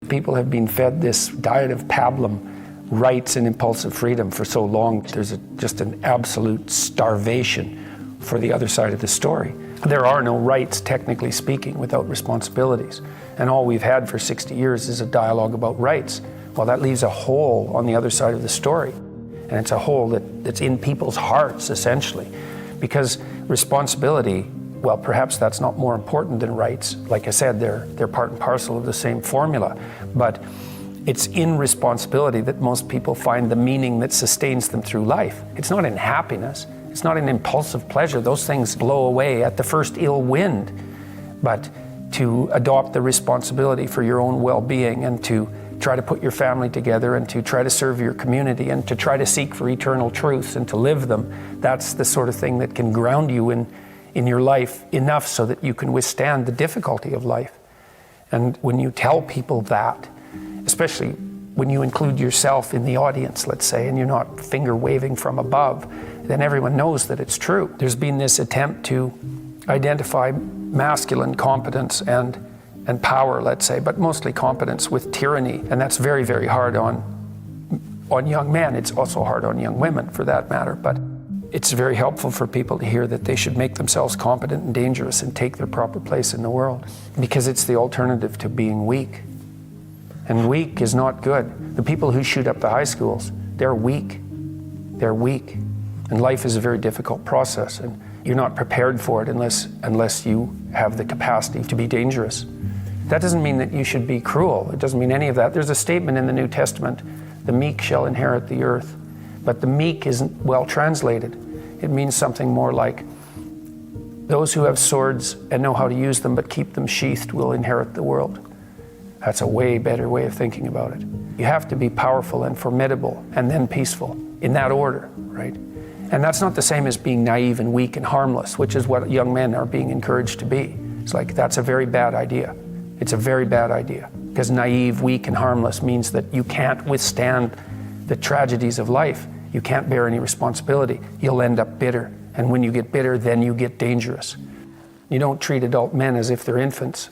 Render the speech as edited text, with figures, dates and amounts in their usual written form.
People have been fed this diet of pablum, rights and impulsive freedom for so long. There's just an absolute starvation for the other side of the story. There are no rights, technically speaking, without responsibilities. And all we've had for 60 years is a dialogue about rights. Well, that leaves a hole on the other side of the story. And it's a hole that's in people's hearts, essentially. Because responsibility, well, perhaps that's not more important than rights. Like I said, they're part and parcel of the same formula. But it's in responsibility that most people find the meaning that sustains them through life. It's not in happiness. It's not in impulsive pleasure. Those things blow away at the first ill wind. But to adopt the responsibility for your own well-being and to try to put your family together and to try to serve your community and to try to seek for eternal truths and to live them, that's the sort of thing that can ground you in your life enough so that you can withstand the difficulty of life. And when you tell people that, especially when you include yourself in the audience, let's say, and you're not finger waving from above, then everyone knows that it's true. There's been this attempt to identify masculine competence and power, let's say, but mostly competence with tyranny. And that's very, very hard on young men. It's also hard on young women, for that matter. But it's very helpful for people to hear that they should make themselves competent and dangerous and take their proper place in the world, because it's the alternative to being weak. And weak is not good. The people who shoot up the high schools, they're weak. They're weak. And life is a very difficult process, and you're not prepared for it unless you have the capacity to be dangerous. That doesn't mean that you should be cruel. It doesn't mean any of that. There's a statement in the New Testament, the meek shall inherit the earth. But the meek isn't well translated. It means something more like, those who have swords and know how to use them but keep them sheathed will inherit the world. That's a way better way of thinking about it. You have to be powerful and formidable and then peaceful, in that order, right? And that's not the same as being naive and weak and harmless, which is what young men are being encouraged to be. It's like, that's a very bad idea. It's a very bad idea, because naive, weak, and harmless means that you can't withstand the tragedies of life. You can't bear any responsibility. You'll end up bitter. And when you get bitter, then you get dangerous. You don't treat adult men as if they're infants.